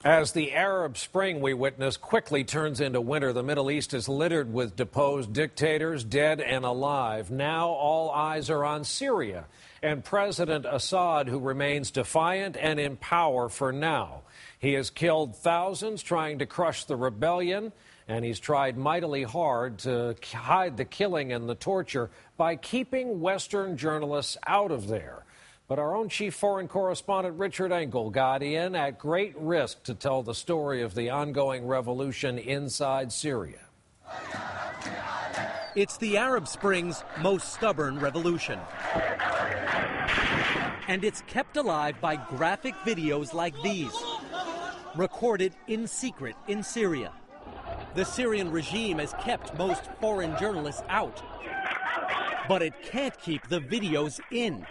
As the Arab Spring we witness quickly turns into winter, the Middle East is littered with deposed dictators, dead and alive. Now all eyes are on Syria and President Assad, who remains defiant and in power for now. He has killed thousands trying to crush the rebellion, and he's tried mightily hard to hide the killing and the torture by keeping Western journalists out of there. But our own chief foreign correspondent Richard Engel got in at great risk to tell the story of the ongoing revolution inside Syria. It's the Arab Spring's most stubborn revolution. And it's kept alive by graphic videos like these, recorded in secret in Syria. The Syrian regime has kept most foreign journalists out, but it can't keep the videos in.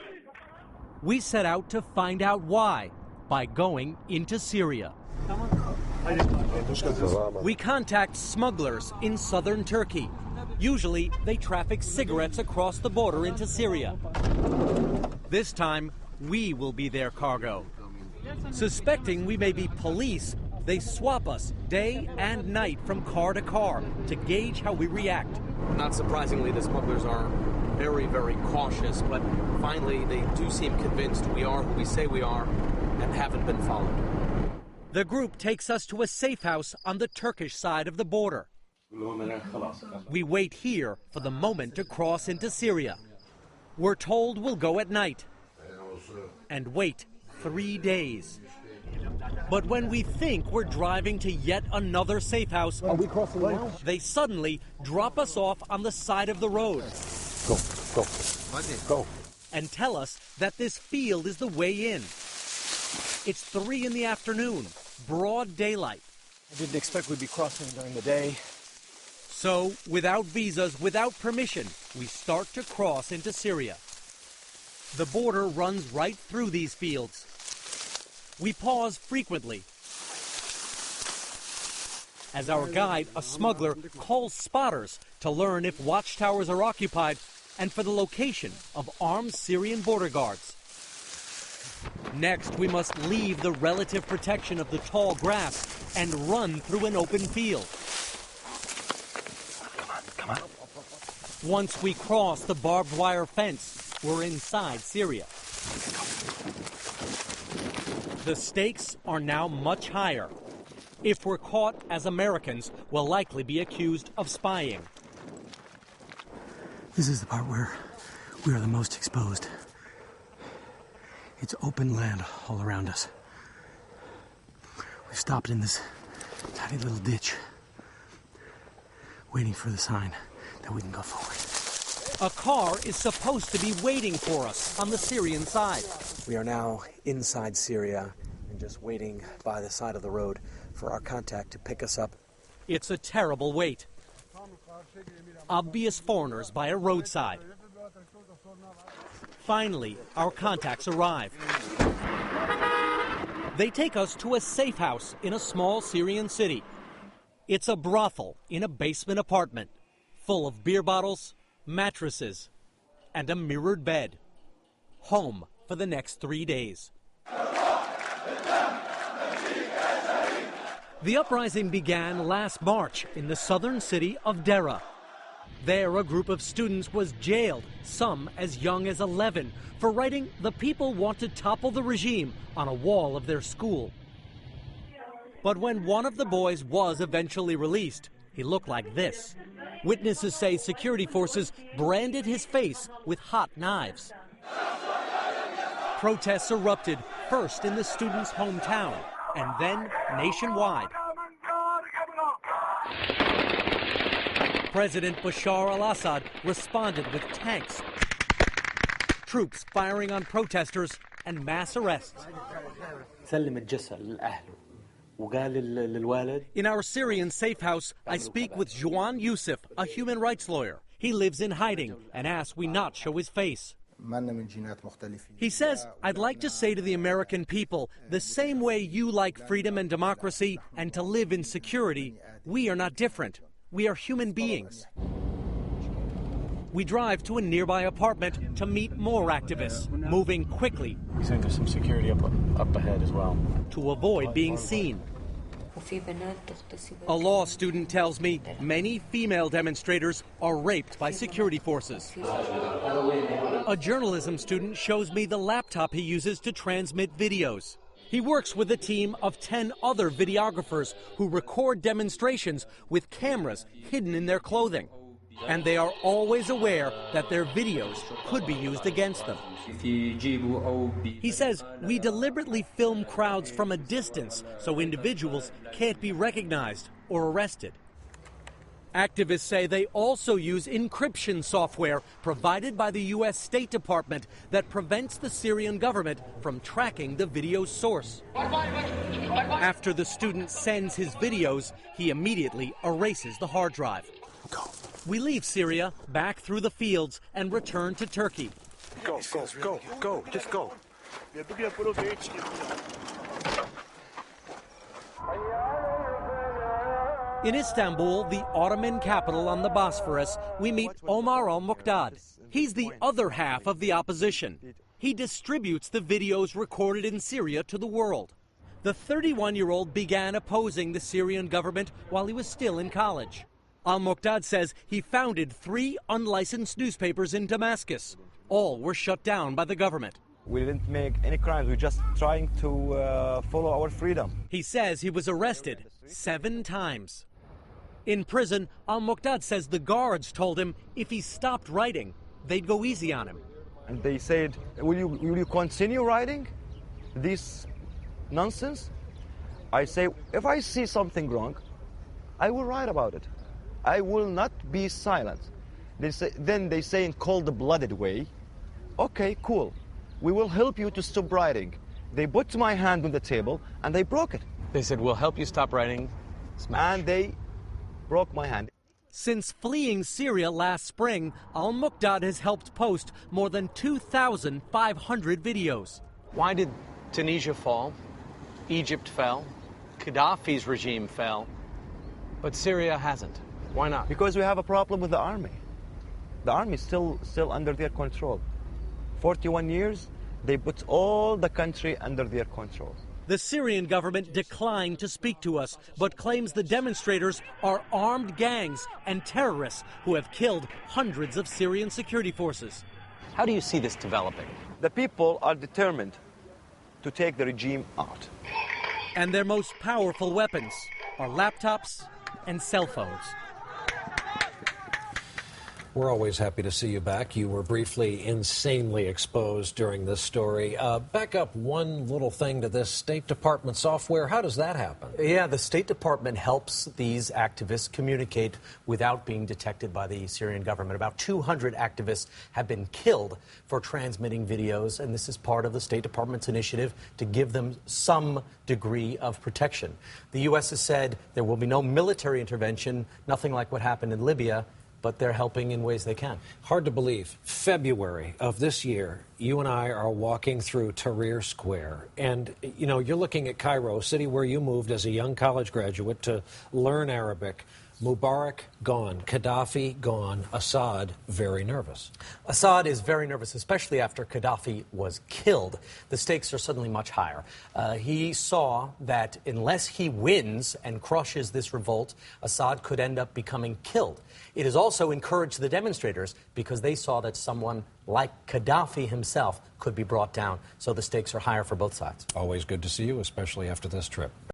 We set out to find out why by going into Syria. We contact smugglers in southern Turkey. Usually, they traffic cigarettes across the border into Syria. This time, we will be their cargo. Suspecting we may be police, they swap us day and night from car to car to gauge how we react. Not surprisingly, the smugglers are very, very cautious, but finally they do seem convinced we are who we say we are and haven't been followed. The group takes us to a safe house on the Turkish side of the border. We wait here for the moment to cross into Syria. We're told we'll go at night and wait 3 days. But when we think we're driving to yet another safe house, are we crossing now? They suddenly drop us off on the side of the road. Go. And tell us that this field is the way in. It's 3 in the afternoon, broad daylight. I didn't expect we'd be crossing during the day. So, without visas, without permission, we start to cross into Syria. The border runs right through these fields. We pause frequently as our guide, a smuggler, calls spotters to learn if watchtowers are occupied and for the location of armed Syrian border guards. Next, we must leave the relative protection of the tall grass and run through an open field. Come on. Once we cross the barbed wire fence, we're inside Syria. The stakes are now much higher. If we're caught as Americans, we'll likely be accused of spying. This is the part where we are the most exposed. It's open land all around us. We've stopped in this tiny little ditch, waiting for the sign that we can go forward. A car is supposed to be waiting for us on the Syrian side. We are now inside Syria and just waiting by the side of the road for our contact to pick us up. It's a terrible wait. Obvious foreigners by a roadside. Finally, our contacts arrive. They take us to a safe house in a small Syrian city. It's a brothel in a basement apartment, full of beer bottles, mattresses, and a mirrored bed. Home for the next 3 days. The uprising began last March in the southern city of Dera. There, a group of students was jailed, some as young as 11, for writing "The people want to topple the regime" on a wall of their school. But when one of the boys was eventually released, he looked like this. Witnesses say security forces branded his face with hot knives. Protests erupted, first in the student's hometown, and then nationwide. President Bashar al-Assad responded with tanks, troops firing on protesters, and mass arrests. In our Syrian safe house, I speak with Juan Yusuf, a human rights lawyer. He lives in hiding and asks we not show his face. He says, "I'd like to say to the American people, the same way you like freedom and democracy and to live in security, we are not different. We are human beings." We drive to a nearby apartment to meet more activists, moving quickly We think there's some security up ahead as well. to avoid being seen. A law student tells me many female demonstrators are raped by security forces. A journalism student shows me the laptop he uses to transmit videos. He works with a team of 10 other videographers who record demonstrations with cameras hidden in their clothing. And they are always aware that their videos could be used against them. He says we deliberately film crowds from a distance so individuals can't be recognized or arrested. Activists say they also use encryption software provided by the U.S. State Department that prevents the Syrian government from tracking the video's source. After the student sends his videos, he immediately erases the hard drive. We leave Syria, back through the fields, and return to Turkey. Go, just go. In Istanbul, the Ottoman capital on the Bosphorus, we meet Omar al-Muqdad. He's the other half of the opposition. He distributes the videos recorded in Syria to the world. The 31-year-old began opposing the Syrian government while he was still in college. Al-Muqdad says he founded 3 unlicensed newspapers in Damascus. All were shut down by the government. We didn't make any crimes. We're just trying to follow our freedom. He says he was arrested 7 times. In prison, Al-Muqdad says the guards told him if he stopped writing, they'd go easy on him. And they said, will you continue writing this nonsense? I say, if I see something wrong, I will write about it. I will not be silent. Then they say in cold-blooded way, okay, cool. We will help you to stop writing. They put my hand on the table and they broke it. They said, we'll help you stop writing. Smash. And they broke my hand. Since fleeing Syria last spring, Al-Muqdad has helped post more than 2,500 videos. Why did Tunisia fall? Egypt fell. Gaddafi's regime fell. But Syria hasn't. Why not? Because we have a problem with the army. The army is still under their control. 41 years, they put all the country under their control. The Syrian government declined to speak to us, but claims the demonstrators are armed gangs and terrorists who have killed hundreds of Syrian security forces. How do you see this developing? The people are determined to take the regime out. And their most powerful weapons are laptops and cell phones. We're always happy to see you back. You were briefly insanely exposed during this story. Back up one little thing to this State Department software. How does that happen? Yeah, the State Department helps these activists communicate without being detected by the Syrian government. About 200 activists have been killed for transmitting videos, and this is part of the State Department's initiative to give them some degree of protection. The U.S. has said there will be no military intervention, nothing like what happened in Libya, but they're helping in ways they can. Hard to believe. February of this year, you and I are walking through Tahrir Square. And, you know, you're looking at Cairo, a city where you moved as a young college graduate to learn Arabic. Mubarak gone, Gaddafi gone, Assad very nervous. Assad is very nervous, especially after Gaddafi was killed. The stakes are suddenly much higher. He saw that unless he wins and crushes this revolt, Assad could end up becoming killed. It has also encouraged the demonstrators because they saw that someone like Gaddafi himself could be brought down. So the stakes are higher for both sides. Always good to see you, especially after this trip.